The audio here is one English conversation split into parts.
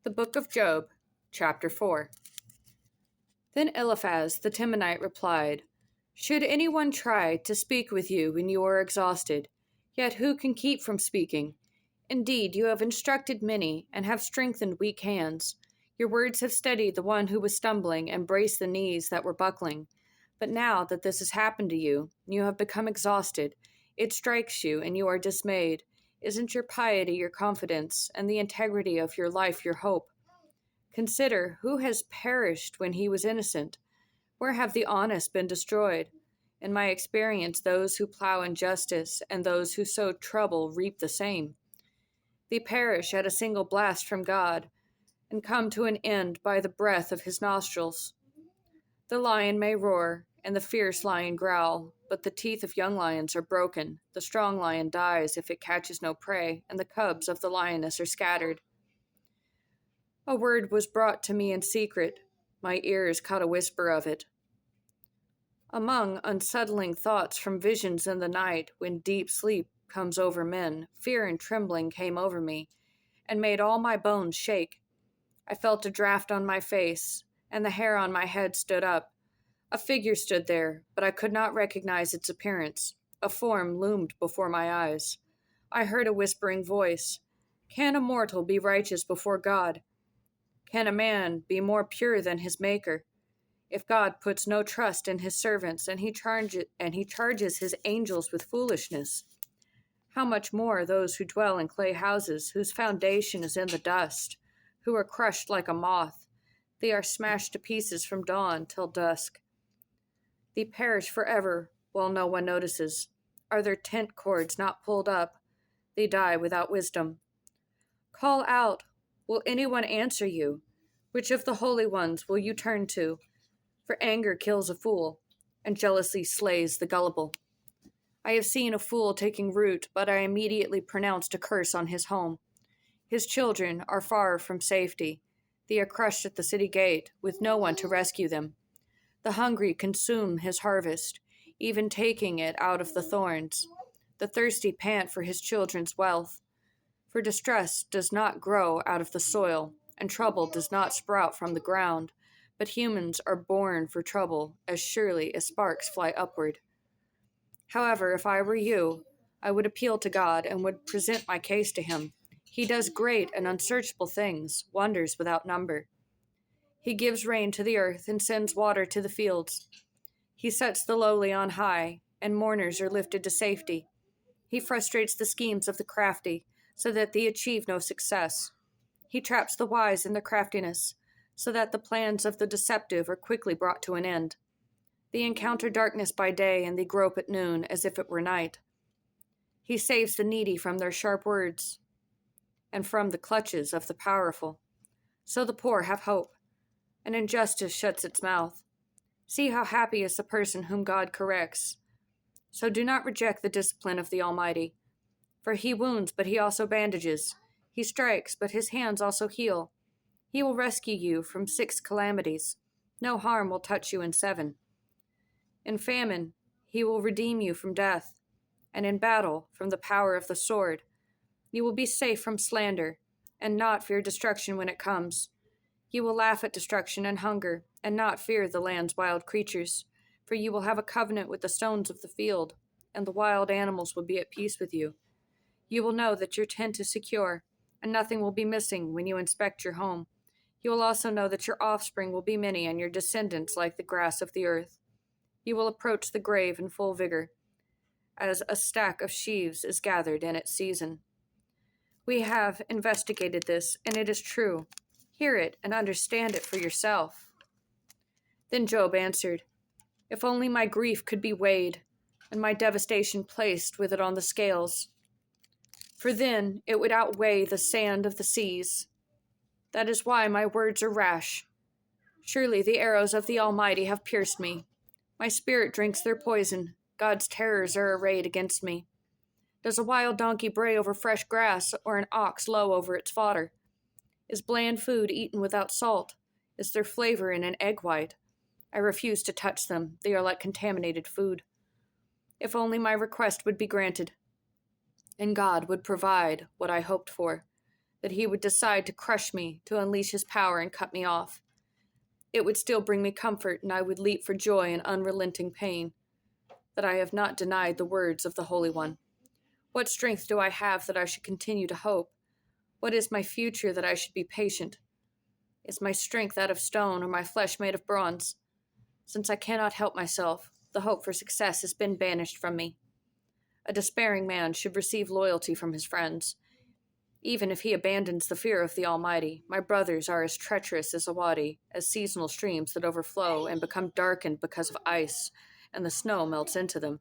The Book of Job, Chapter 4. Then Eliphaz the Temanite replied, "Should anyone try to speak with you when you are exhausted, yet who can keep from speaking? Indeed, you have instructed many, and have strengthened weak hands. Your words have steadied the one who was stumbling, and braced the knees that were buckling. But now that this has happened to you, you have become exhausted. It strikes you, and you are dismayed. Isn't your piety your confidence, and the integrity of your life your hope? Consider, who has perished when he was innocent? Where have the honest been destroyed? In my experience, those who plow injustice and those who sow trouble reap the same. They perish at a single blast from God, and come to an end by the breath of his nostrils. The lion may roar, and the fierce lion growl, but the teeth of young lions are broken. The strong lion dies if it catches no prey, and the cubs of the lioness are scattered. A word was brought to me in secret. My ears caught a whisper of it. Among unsettling thoughts from visions in the night, when deep sleep comes over men, fear and trembling came over me, and made all my bones shake. I felt a draft on my face, and the hair on my head stood up. A figure stood there, but I could not recognize its appearance. A form loomed before my eyes. I heard a whispering voice. Can a mortal be righteous before God? Can a man be more pure than his Maker? If God puts no trust in his servants, and he charges his angels with foolishness, how much more those who dwell in clay houses, whose foundation is in the dust, who are crushed like a moth? They are smashed to pieces from dawn till dusk. They perish forever, while no one notices. Are their tent cords not pulled up? They die without wisdom. Call out. Will anyone answer you? Which of the holy ones will you turn to? For anger kills a fool, and jealousy slays the gullible. I have seen a fool taking root, but I immediately pronounced a curse on his home. His children are far from safety. They are crushed at the city gate, with no one to rescue them. The hungry consume his harvest, even taking it out of the thorns. The thirsty pant for his children's wealth. For distress does not grow out of the soil, and trouble does not sprout from the ground, but humans are born for trouble as surely as sparks fly upward. However, if I were you, I would appeal to God and would present my case to him. He does great and unsearchable things, wonders without number. He gives rain to the earth and sends water to the fields. He sets the lowly on high, and mourners are lifted to safety. He frustrates the schemes of the crafty, so that they achieve no success. He traps the wise in their craftiness, so that the plans of the deceptive are quickly brought to an end. They encounter darkness by day, and they grope at noon as if it were night. He saves the needy from their sharp words, and from the clutches of the powerful. So the poor have hope, and injustice shuts its mouth. See how happy is the person whom God corrects. So do not reject the discipline of the Almighty. For he wounds, but he also bandages. He strikes, but his hands also heal. He will rescue you from 6 calamities. No harm will touch you in 7. In famine, he will redeem you from death, and in battle, from the power of the sword. You will be safe from slander, and not fear destruction when it comes. You will laugh at destruction and hunger, and not fear the land's wild creatures, for you will have a covenant with the stones of the field, and the wild animals will be at peace with you. You will know that your tent is secure, and nothing will be missing when you inspect your home. You will also know that your offspring will be many, and your descendants like the grass of the earth. You will approach the grave in full vigor, as a stack of sheaves is gathered in its season. We have investigated this, and it is true. Hear it and understand it for yourself." Then Job answered, "If only my grief could be weighed, and my devastation placed with it on the scales. For then it would outweigh the sand of the seas. That is why my words are rash. Surely the arrows of the Almighty have pierced me. My spirit drinks their poison. God's terrors are arrayed against me. Does a wild donkey bray over fresh grass, or an ox low over its fodder? Is bland food eaten without salt? Is there flavor in an egg white? I refuse to touch them. They are like contaminated food. If only my request would be granted, and God would provide what I hoped for, that he would decide to crush me, to unleash his power and cut me off. It would still bring me comfort, and I would leap for joy in unrelenting pain, that I have not denied the words of the Holy One. What strength do I have that I should continue to hope? What is my future that I should be patient? Is my strength that of stone, or my flesh made of bronze? Since I cannot help myself, the hope for success has been banished from me. A despairing man should receive loyalty from his friends, even if he abandons the fear of the Almighty. My brothers are as treacherous as a wadi, as seasonal streams that overflow and become darkened because of ice, and the snow melts into them.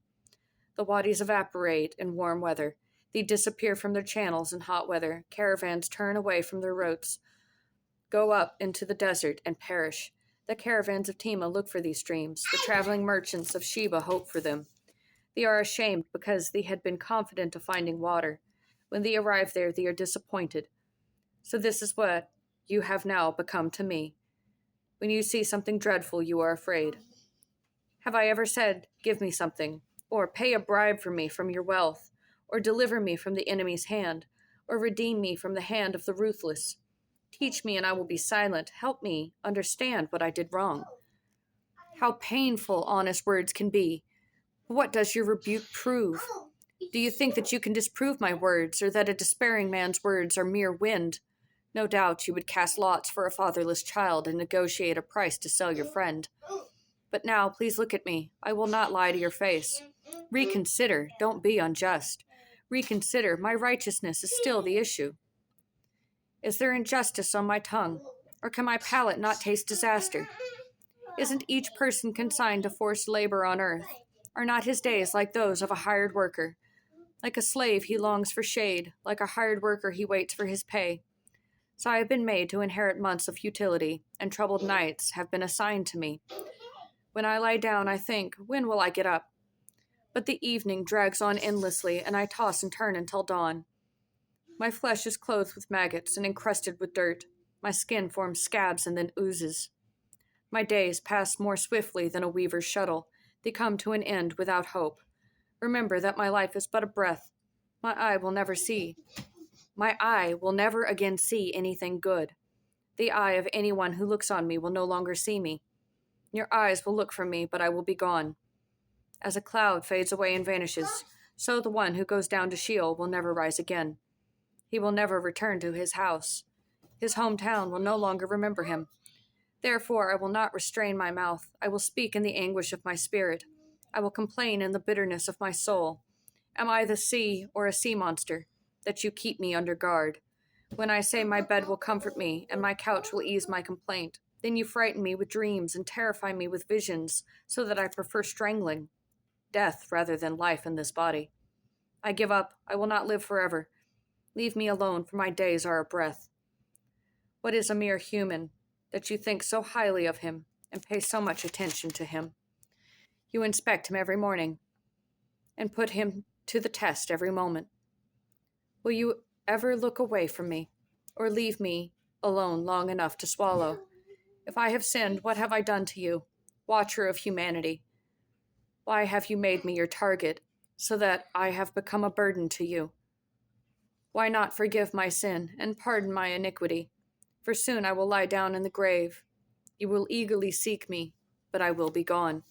The wadis evaporate in warm weather. They disappear from their channels in hot weather. Caravans turn away from their routes, go up into the desert, and perish. The caravans of Tema look for these streams. The traveling merchants of Sheba hope for them. They are ashamed because they had been confident of finding water. When they arrive there, they are disappointed. So this is what you have now become to me. When you see something dreadful, you are afraid. Have I ever said, give me something, or pay a bribe for me from your wealth, or deliver me from the enemy's hand, or redeem me from the hand of the ruthless? Teach me and I will be silent. Help me understand what I did wrong. How painful honest words can be. What does your rebuke prove? Do you think that you can disprove my words, or that a despairing man's words are mere wind? No doubt you would cast lots for a fatherless child and negotiate a price to sell your friend. But now, please look at me. I will not lie to your face. Reconsider. Don't be unjust. Reconsider. My righteousness is still the issue. Is there injustice on my tongue, or can my palate not taste disaster? Isn't each person consigned to forced labor on earth? Are not his days like those of a hired worker? Like a slave, he longs for shade. Like a hired worker, he waits for his pay. So I have been made to inherit months of futility, and troubled nights have been assigned to me. When I lie down, I think, when will I get up? But the evening drags on endlessly, and I toss and turn until dawn. My flesh is clothed with maggots and encrusted with dirt. My skin forms scabs and then oozes. My days pass more swiftly than a weaver's shuttle. They come to an end without hope. Remember that my life is but a breath. My eye will never again see anything good. The eye of anyone who looks on me will no longer see me. Your eyes will look for me, but I will be gone. As a cloud fades away and vanishes, so the one who goes down to Sheol will never rise again. He will never return to his house. His hometown will no longer remember him. Therefore, I will not restrain my mouth. I will speak in the anguish of my spirit. I will complain in the bitterness of my soul. Am I the sea or a sea monster, that you keep me under guard? When I say my bed will comfort me, and my couch will ease my complaint, then you frighten me with dreams and terrify me with visions, so that I prefer strangling, death rather than life in this body. I give up. I will not live forever. Leave me alone, for my days are a breath. What is a mere human, that you think so highly of him and pay so much attention to him? You inspect him every morning and put him to the test every moment. Will you ever look away from me, or leave me alone long enough to swallow? If I have sinned, what have I done to you, watcher of humanity? Why have you made me your target, so that I have become a burden to you? Why not forgive my sin and pardon my iniquity? For soon I will lie down in the grave. You will eagerly seek me, but I will be gone.